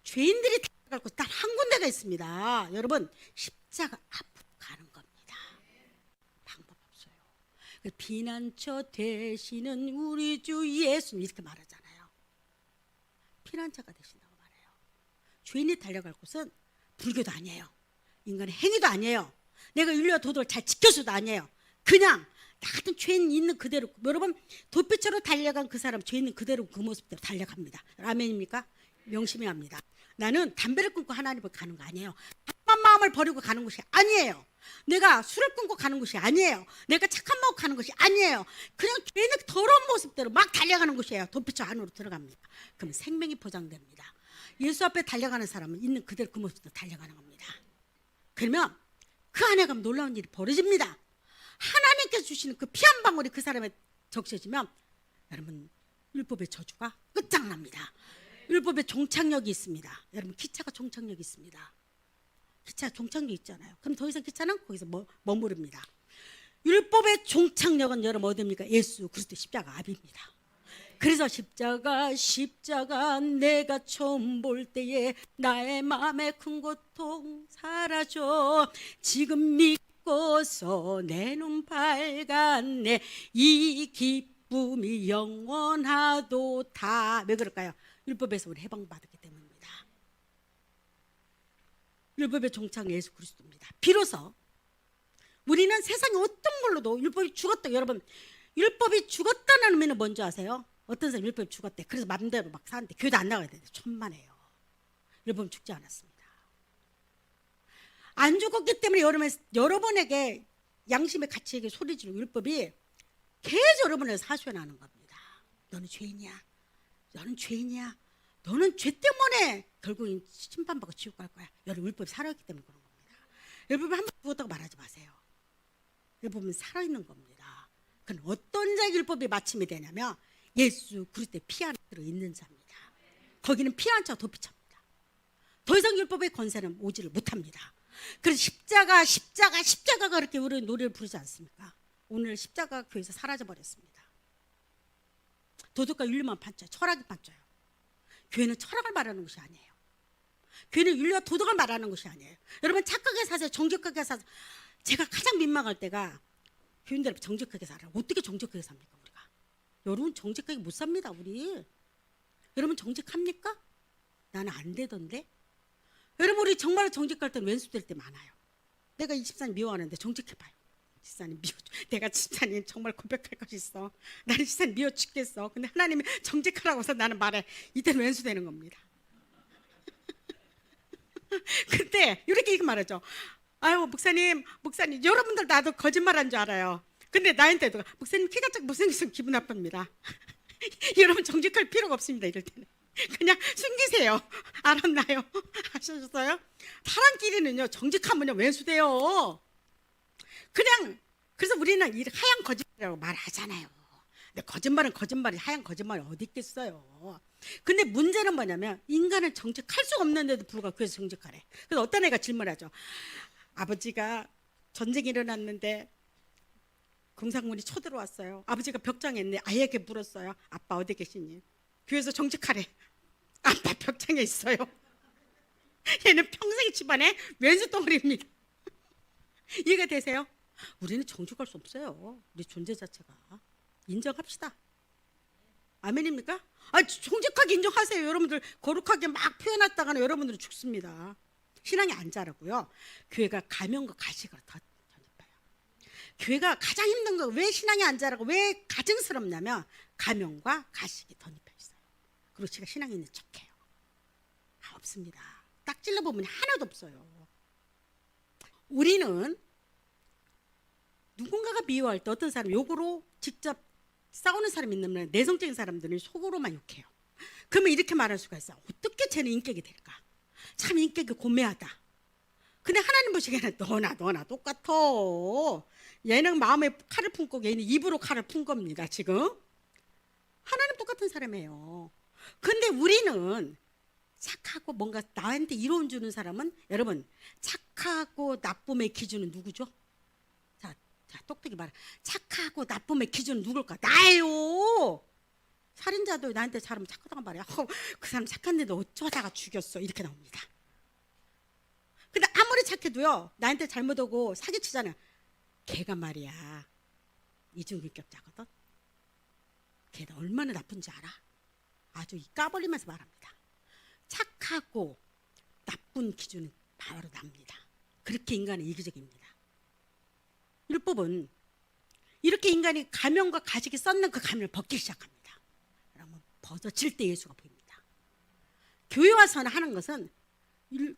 Speaker 1: 죄인들이 갈 곳 단 한 군데가 있습니다. 여러분 십자가 앞으로 가는 겁니다. 방법 없어요. 피난처 되시는 우리 주 예수님 이렇게 말하잖아요. 피난처가 되신다고 말해요. 죄인이 달려갈 곳은 불교도 아니에요. 인간의 행위도 아니에요. 내가 윤리와 도덕을 잘 지켜서도 아니에요. 그냥 나 같은 죄인 있는 그대로. 여러분 도피처로 달려간 그 사람 죄 있는 그대로 그 모습대로 달려갑니다. 아멘입니까? 명심해야 합니다. 나는 담배를 끊고 하나님을 가는 거 아니에요. 착한 마음을 버리고 가는 것이 아니에요. 내가 술을 끊고 가는 것이 아니에요. 내가 착한 마음 가는 것이 아니에요. 그냥 죄인의 더러운 모습대로 막 달려가는 것이에요. 도피처 안으로 들어갑니다. 그럼 생명이 보장됩니다. 예수 앞에 달려가는 사람은 있는 그대로 그 모습대로 달려가는 겁니다. 그러면 그 안에 가면 놀라운 일이 벌어집니다. 하나님께서 주시는 그 피 한 방울이 그 사람에 적셔지면 여러분 율법의 저주가 끝장납니다. 율법에 종착역이 있습니다. 여러분 기차가 종착역이 있습니다. 기차 종착역 있잖아요. 그럼 더 이상 기차는 거기서 머무릅니다. 율법의 종착역은 여러분 어디입니까? 예수 그리스도 십자가 앞입니다. 그래서 십자가 내가 처음 볼 때에 나의 마음에 큰 고통 사라져 지금 믿고서 내 눈 밝았네 이 기쁨이 영원하도다. 왜 그럴까요? 율법에서 우리 해방받았기 때문입니다. 율법의 종착 예수 그리스도입니다. 비로소 우리는 세상에 어떤 걸로도 율법이 죽었다. 여러분, 율법이 죽었다는 의미는 뭔지 아세요? 어떤 사람 율법이 죽었대. 그래서 맘대로 막 사는데 교회도 안 나가야 되는데 천만에요. 율법은 죽지 않았습니다. 안 죽었기 때문에 여러분에게 양심의 가치에게 소리 지르고 율법이 계속 여러분에게 사소연하는 겁니다. 너는 죄인이야. 너는 죄인이야. 너는 죄 때문에 결국은 심판받고 지옥 갈 거야. 여러분 율법이 살아있기 때문에 그런 겁니다. 율법이 한 번 죽었다고 말하지 마세요. 율법은 살아있는 겁니다. 그럼 어떤 자에게 율법이 마침이 되냐면 예수 그리스도의 피 안에 들어있는 자입니다. 거기는 피 한 자가 도피차입니다. 더 이상 율법의 권세는 오지를 못합니다. 그래서 십자가가 그렇게 우리 노래를 부르지 않습니까? 오늘 십자가 교회에서 사라져버렸습니다. 도덕과 윤리만 반져요. 철학이 반져요. 교회는 철학을 말하는 것이 아니에요. 교회는 윤리와 도덕을 말하는 것이 아니에요. 여러분 착하게 사세요. 정직하게 사세요. 제가 가장 민망할 때가 교인들 앞에 정직하게 살아요. 어떻게 정직하게 삽니까 우리가? 여러분 정직하게 못 삽니다 우리. 여러분 정직합니까? 나는 안 되던데. 여러분 우리 정말 정직할 때는 왼수될 때 많아요. 내가 이 집사님 미워하는데 정직해봐요. 집사님 미워. 내가 집사님 정말 고백할 것이 있어. 나는 집사님 미워 죽겠어. 근데 하나님이 정직하라고 해서 나는 말해. 이때는 왼수되는 겁니다. 근데 이렇게 말하죠. 아유 목사님 여러분들 나도 거짓말한 줄 알아요. 근데 나한테도 목사님 키가 작고 못생겨서 기분 나쁩니다. 여러분 정직할 필요가 없습니다. 이럴 때는 그냥 숨기세요. 알았나요? 아셨어요? 사람끼리는요 정직하면요 왼수돼요. 그냥 그래서 우리는 이 하얀 거짓말이라고 말하잖아요. 근데 거짓말은 거짓말이 하얀 거짓말이 어디 있겠어요. 근데 문제는 뭐냐면 인간은 정직할 수 없는데도 불구하고 그래서 정직하래. 그래서 어떤 애가 질문하죠. 아버지가 전쟁이 일어났는데 공산군이 쳐들어왔어요. 아버지가 벽장에 있네. 아이에게 물었어요. 아빠 어디 계시니? 교회에서 정직하래. 아빠 벽장에 있어요. 얘는 평생 집안에 왼수 덩어리입니다. 이해가 되세요? 우리는 정직할 수 없어요. 우리 존재 자체가. 인정합시다. 아멘입니까? 정직하게 인정하세요. 여러분들 거룩하게 막 표현했다가는 여러분들은 죽습니다. 신앙이 안 자라고요. 교회가 가면과 가식으로 더 전입해요. 교회가 가장 힘든 거 왜 신앙이 안 자라고 왜 가증스럽냐면 가면과 가식이 덧입혀 있어요. 그리고 제가 신앙이 있는 척해요. 없습니다. 딱 찔러보면 하나도 없어요. 우리는 누군가가 미워할 때 어떤 사람 욕으로 직접 싸우는 사람이 있는 내성적인 사람들은 속으로만 욕해요. 그러면 이렇게 말할 수가 있어요. 어떻게 쟤는 인격이 될까? 참 인격이 고매하다. 근데 하나님 보시기에는 너나 똑같아. 얘는 마음에 칼을 품고 얘는 입으로 칼을 푼 겁니다. 지금 하나님 똑같은 사람이에요. 근데 우리는 착하고 뭔가 나한테 이로움 주는 사람은 여러분 착하고 나쁨의 기준은 누구죠? 자 똑똑히 말해. 착하고 나쁨의 기준은 누굴까? 나예요. 살인자도 나한테 잘하면 착하다고 말해. 그 사람 착한데도 어쩌다가 죽였어. 이렇게 나옵니다. 근데 아무리 착해도요 나한테 잘못하고 사기치잖아요. 걔가 말이야 이중인격자거든. 걔가 얼마나 나쁜지 알아? 아주 까버리면서 말합니다. 착하고 나쁜 기준은 바로 납니다. 그렇게 인간은 이기적입니다. 율법은 이렇게 인간이 가면과 가식이 썩는 그 가면을 벗기 시작합니다. 그러면 벗어질 때 예수가 보입니다. 교회 와서는 하는 것은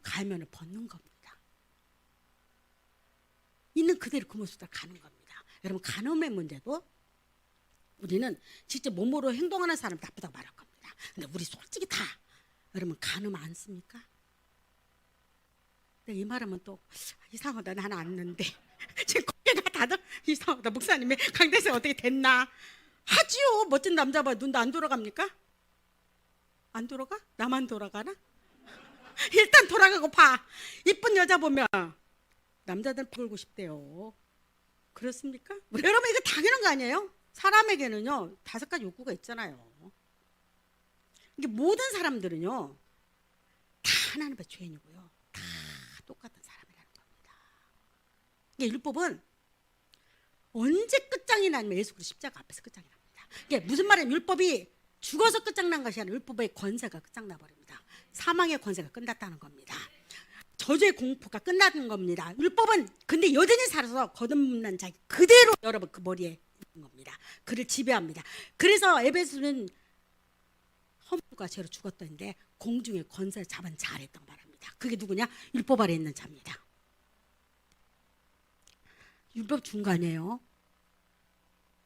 Speaker 1: 가면을 벗는 겁니다. 있는 그대로 그 모습으로 가는 겁니다. 여러분 간음의 문제도 우리는 직접 몸으로 행동하는 사람 나쁘다고 말할 겁니다. 근데 우리 솔직히 다 여러분 간음 안 씁니까? 근데 이 말하면 또 이상하다 나는 안는데 지금 고개가 다들 이상하다 목사님이 강대생 어떻게 됐나 하지요. 멋진 남자 봐 눈도 안 돌아갑니까? 안 돌아가? 나만 돌아가나? 일단 돌아가고 봐. 이쁜 여자 보면 남자들 풀고 싶대요. 그렇습니까? 여러분 이거 당연한 거 아니에요? 사람에게는요 5가지 욕구가 있잖아요. 이게 모든 사람들은요 다 하나님 앞에 죄인이고요 다 똑같은 사람이라는 겁니다. 이게 율법은 언제 끝장이 나면 예수 그리스도 십자가 앞에서 끝장이 납니다. 이게 무슨 말이냐면 율법이 죽어서 끝장난 것이 아니라 율법의 권세가 끝장나 버립니다. 사망의 권세가 끝났다는 겁니다. 저주의 공포가 끝나는 겁니다. 율법은 근데 여전히 살아서 거듭난 자기 그대로 여러분 그 머리에 있는 겁니다. 그를 지배합니다. 그래서 에베소는 허물과 죄로 죽었던데 공중의 권세를 잡은 자를 했던 말입니다. 그게 누구냐? 율법 아래 있는 자입니다. 율법 중간이에요.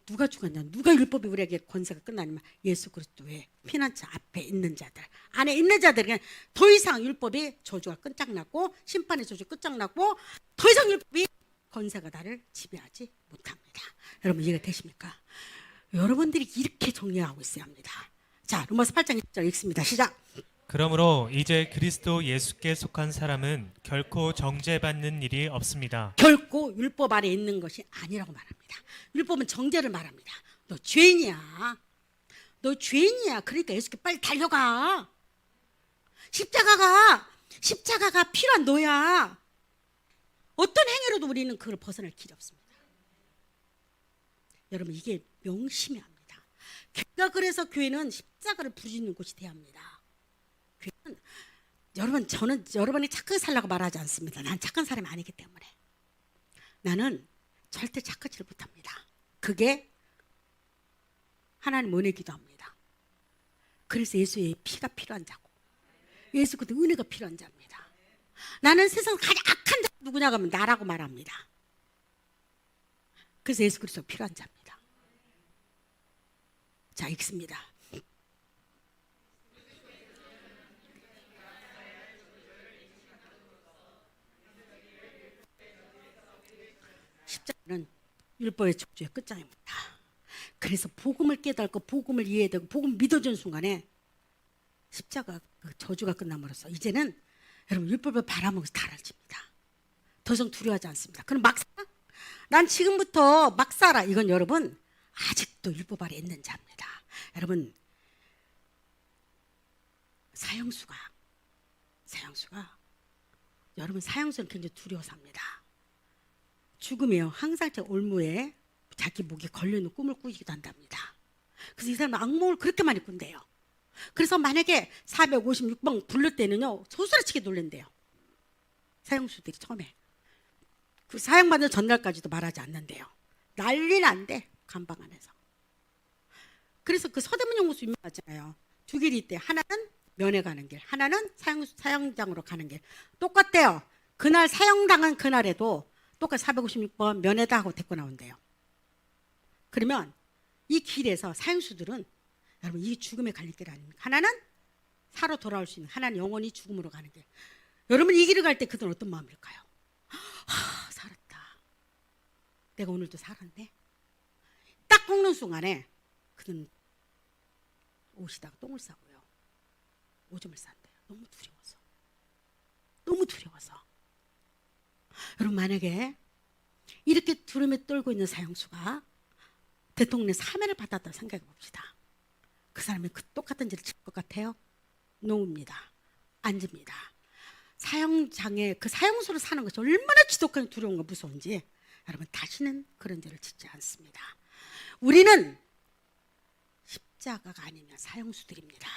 Speaker 1: 누가 죽었냐? 누가 율법이 우리에게 권세가 끝나냐면 예수 그리스도의 피난처 앞에 있는 자들, 안에 있는 자들에게 더 이상 율법이 저주가 끝장났고 심판의 저주 끝장났고 더 이상 율법이 권세가 나를 지배하지 못합니다. 여러분 이해가 되십니까? 여러분들이 이렇게 정리하고 있어야 합니다. 자, 로마서 8장 1절 읽습니다. 시작.
Speaker 2: 그러므로 이제 그리스도 예수께 속한 사람은 결코 정죄받는 일이 없습니다.
Speaker 1: 결코 율법 아래 있는 것이 아니라고 말합니다. 율법은 정죄를 말합니다. 너 죄인이야. 너 죄인이야. 그러니까 예수께 빨리 달려가. 십자가가 필요한 너야. 어떤 행위로도 우리는 그걸 벗어날 길이 없습니다. 여러분 이게 명심해야 합니다. 그래서 교회는 십자가를 부르짖는 곳이 돼야 합니다. 교회는 여러분 저는 여러분이 착하게 살라고 말하지 않습니다. 난 착한 사람이 아니기 때문에. 나는 절대 착하지를 못합니다. 그게 하나님 은혜기도 합니다. 그래서 예수의 피가 필요한 자고 예수 그때 은혜가 필요한 자입니다. 나는 세상 가장 악한 자 누구냐고 하면 나라고 말합니다. 그래서 예수 그리스도가 필요한 자입니다. 자, 읽습니다. 십자가는 율법의 저주의 끝장입니다. 그래서 복음을 깨닫고 복음을 이해되고 복음을 믿어주는 순간에 십자가 그 저주가 끝남으로써 이제는 여러분 율법을 바라보면서 달아집니다. 더 이상 두려워하지 않습니다. 그럼 막 살아? 난 지금부터 막 살아. 이건 여러분 아직도 율법 아래 있는 자입니다. 여러분 사형수가 여러분 사형수는 굉장히 두려워 삽니다. 죽으면 항상 제 올무에 자기 목에 걸려있는 꿈을 꾸기도 한답니다. 그래서 이 사람은 악몽을 그렇게 많이 꾼대요. 그래서 만약에 456번 부를 때는요 소스라치게 놀란대요. 사형수들이 처음에 그 사형받는 전날까지도 말하지 않는데요. 난리 난대 감방 안에서. 그래서 그 서대문 연구소 유명하잖아요. 두 길이 있대. 하나는 면회 가는 길, 하나는 사형장으로 가는 길. 똑같대요. 그날 사형당한 그날에도 똑같이 456번 면회다 하고 데리고 나온대요. 그러면 이 길에서 사형수들은 여러분 이게 죽음의 갈림길 아닙니까? 하나는 살아 돌아올 수 있는, 하나는 영원히 죽음으로 가는 길. 여러분 이 길을 갈 때 그들은 어떤 마음일까요? 살았다. 내가 오늘도 살았네. 딱 꺾는 순간에 그들은 옷이다가 똥을 싸고요. 오줌을 싼대요. 너무 두려워서. 여러분 만약에 이렇게 두려움에 떨고 있는 사형수가 대통령의 사면을 받았다고 생각해 봅시다. 그 사람이 그 똑같은 죄를 질 것 같아요? 노입니다. 앉습니다. 사형장에 그 사형수로 사는 것이 얼마나 지독한 두려움과 무서운지 여러분 다시는 그런 죄를 짓지 않습니다. 우리는 십자가가 아니면 사형수들입니다.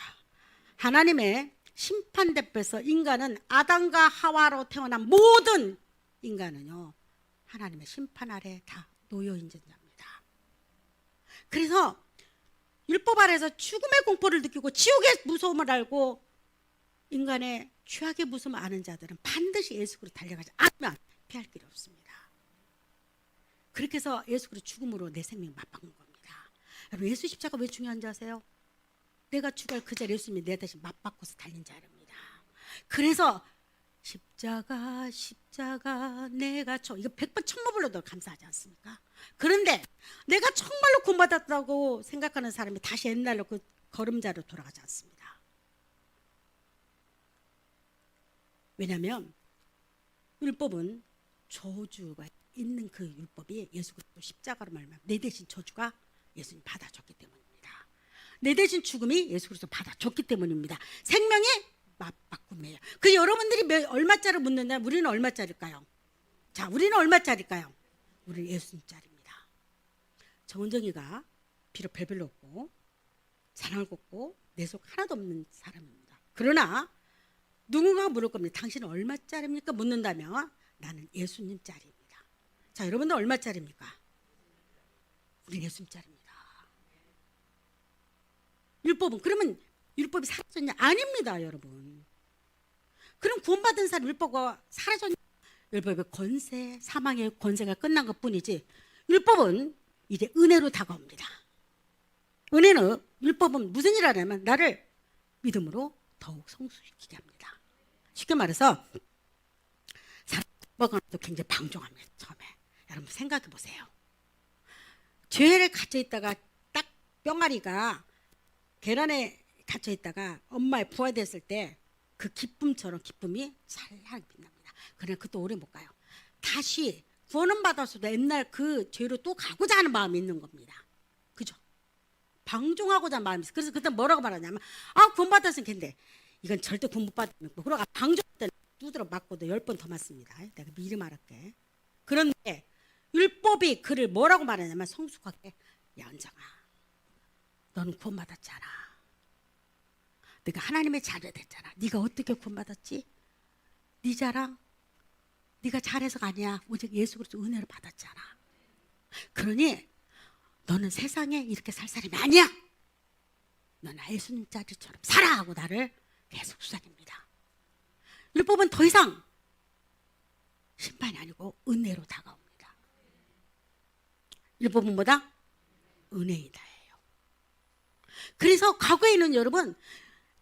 Speaker 1: 하나님의 심판대표에서 인간은 아담과 하와로 태어난 모든 인간은요 하나님의 심판 아래 다 놓여 있는 자입니다. 그래서 율법 아래에서 죽음의 공포를 느끼고 지옥의 무서움을 알고 인간의 죄악의 무서움을 아는 자들은 반드시 예수 그리스도로 달려가지 않으면 피할 길이 없습니다. 그렇게 해서 예수 그리스도 죽음으로 내 생명 맞바꾼 겁니다. 여러분 예수 십자가 왜 중요한지 아세요? 내가 죽을 그 자리 예수님이 내 대신 맞바꿔서 달린 자랍니다. 그래서 십자가 내가 이거 100번 1000번 불러도 감사하지 않습니까? 그런데 내가 정말로 구원받았다고 생각하는 사람이 다시 옛날로 그 걸음자로 돌아가지 않습니다. 왜냐하면 율법은 저주가 있는 그 율법이 예수 그리스도 십자가로 말하면 내 대신 저주가 예수님 받아줬기 때문입니다. 내 대신 죽음이 예수 그리스도 받아줬기 때문입니다. 생명이 맞바꿈이에요. 그 여러분들이 얼마짜리 묻는다. 우리는 얼마짜리일까요? 자, 우리는 얼마짜리일까요? 우리는 예수님짜리입니다. 정은정이가 비록 별별로 없고 자랑을 걷고 내속 하나도 없는 사람입니다. 그러나 누군가가 물을 겁니다. 당신은 얼마짜리입니까? 묻는다면 나는 예수님짜리입니다. 자, 여러분들 얼마짜리입니까? 우리 예수님짜리입니다. 율법은 그러면 율법이 사라졌냐? 아닙니다, 여러분. 그럼 구원받은 사람 율법과 사라졌냐? 율법의 권세, 사망의 권세가 끝난 것뿐이지 율법은 이제 은혜로 다가옵니다. 은혜는 율법은 무슨 일을 하냐면 나를 믿음으로 더욱 성숙시키게 합니다. 쉽게 말해서 사람도 굉장히 방종합니다. 처음에 여러분 생각해 보세요. 죄를 갇혀 있다가 딱 뿅아리가 계란에 갇혀 있다가 엄마의 부활됐을 때 그 기쁨처럼 기쁨이 찬란하게 빛납니다. 그러나 그것도 오래 못 가요. 다시 구원은 받았어도 옛날 그 죄로 또 가고자 하는 마음이 있는 겁니다. 그죠? 방종하고자 하는 마음이 있어요. 그래서 그때 뭐라고 말하냐면 구원 받았으면 괜데 이건 절대 구원 못 받으면 그러고 방종 때는 두드러 맞고도 10번 더 맞습니다. 내가 미리 말할게. 그런데 율법이 그를 뭐라고 말하냐면 성숙하게 연장아 너는 구원 받았잖아. 네가 하나님의 자녀 됐잖아. 네가 어떻게 구원받았지? 네 자랑 네가 잘해서가 아니야. 오직 예수 그리스도 은혜를 받았잖아. 그러니 너는 세상에 이렇게 살 사람이 아니야. 너는 예수님 자리처럼 살아 하고 나를 계속 수사입니다. 율법은 더 이상 심판이 아니고 은혜로 다가옵니다. 율법은 뭐다? 은혜이다예요. 그래서 과거에는 여러분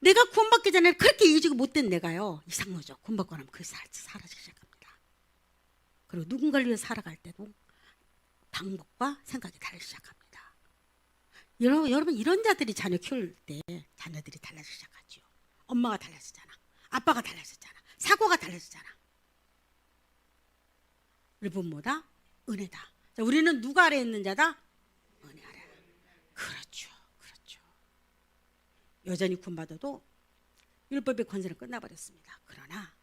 Speaker 1: 내가 구원받기 전에 그렇게 이기지고 못된 내가요 이상하죠. 구원받고 나면 그게 사라지기 시작합니다. 그리고 누군가를 위해 살아갈 때도 방법과 생각이 다르기 시작합니다. 여러분 이런 자들이 자녀 키울 때 자녀들이 달라지기 시작하죠. 엄마가 달라지잖아. 아빠가 달라졌잖아. 사고가 달라지잖아. 율법은 뭐다? 은혜다. 자, 우리는 누가 아래 있는 자다? 은혜 아래. 그렇죠. 여전히 구원받아도 율법의 권세는 끝나버렸습니다. 그러나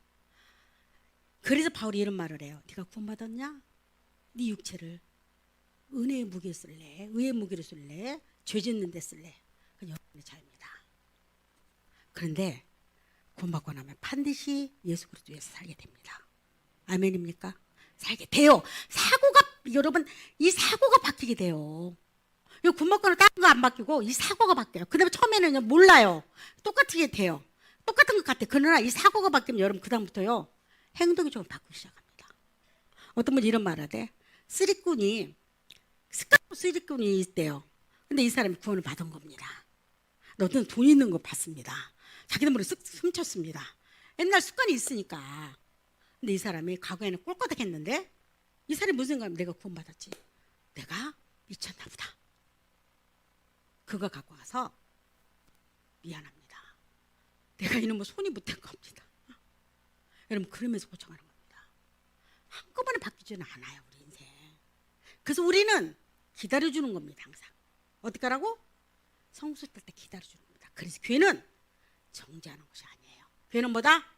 Speaker 1: 그래서 바울이 이런 말을 해요. 네가 구원받았냐? 네 육체를 은혜의 무기에 쓸래? 의의 무기로 쓸래? 죄 짓는 데 쓸래? 그건 여러분의 자유입니다. 그런데 구원받고 나면 반드시 예수 그리스도에서 살게 됩니다. 아멘입니까? 살게 돼요. 사고가 여러분 이 사고가 바뀌게 돼요. 이 구멍권은 다른 거 안 바뀌고 이 사고가 바뀌어요. 그 다음에 처음에는 몰라요. 똑같게 돼요. 똑같은 것 같아요. 그러나 이 사고가 바뀌면 여러분 그 다음부터요. 행동이 좀 바꾸기 시작합니다. 어떤 분이 이런 말을 하대. 쓰리꾼이 습관으로 쓰리꾼이 있대요. 근데 이 사람이 구원을 받은 겁니다. 너는 돈 있는 거 받습니다. 자기는 모르게 훔쳤습니다. 옛날 습관이 있으니까. 근데 이 사람이 과거에는 꼴꼬닥 했는데 이 사람이 무슨 생각하면 내가 구원받았지. 내가 미쳤나 보다. 그거 갖고 가서 미안합니다. 내가 이놈의 손이 못한 겁니다. 여러분 그러면서 고쳐가는 겁니다. 한꺼번에 바뀌지는 않아요. 우리 인생. 그래서 우리는 기다려주는 겁니다. 항상. 어떻게 하라고? 성숙될 때 기다려주는 겁니다. 그래서 교회는 정죄하는 곳이 아니에요. 교회는 뭐다?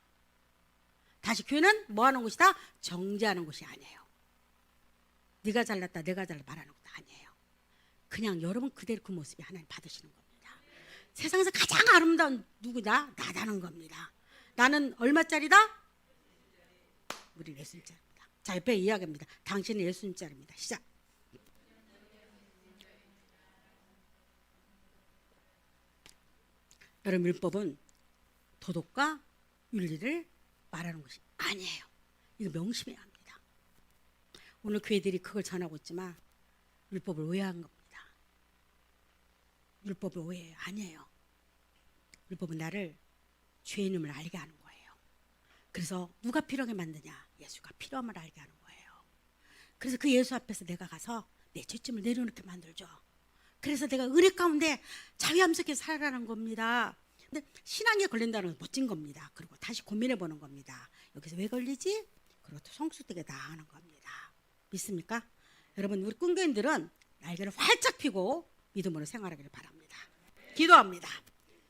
Speaker 1: 다시 교회는 뭐 하는 곳이다? 정죄하는 곳이 아니에요. 네가 잘났다 내가 잘났다 말하는 것도 아니에요. 그냥 여러분 그대로 그 모습이 하나님 받으시는 겁니다. 세상에서 가장 아름다운 누구다? 나다는 겁니다. 나는 얼마짜리다? 우리 예수님짜리입니다. 자, 옆에 이야기합니다. 당신은 예수님짜리입니다. 시작. 여러분 율법은 도덕과 윤리를 말하는 것이 아니에요. 이거 명심해야 합니다. 오늘 교회들이 그걸 전하고 있지만 율법을 오해한 겁니다. 율법을 오해해요. 아니에요. 율법은 나를 죄인임을 알게 하는 거예요. 그래서 누가 필요하게 만드냐? 예수가 필요함을 알게 하는 거예요. 그래서 그 예수 앞에서 내가 가서 내 죄짐을 내려놓게 만들죠. 그래서 내가 은혜 가운데 자유함스럽게 살아라는 겁니다. 근데 신앙에 걸린다는 건 멋진 겁니다. 그리고 다시 고민해 보는 겁니다. 여기서 왜 걸리지? 그리고 또 성숙되게 나아가는 겁니다. 믿습니까? 여러분 우리 꿈교인들은 날개를 활짝 펴고 믿음으로 생활하기를 바랍니다. 기도합니다.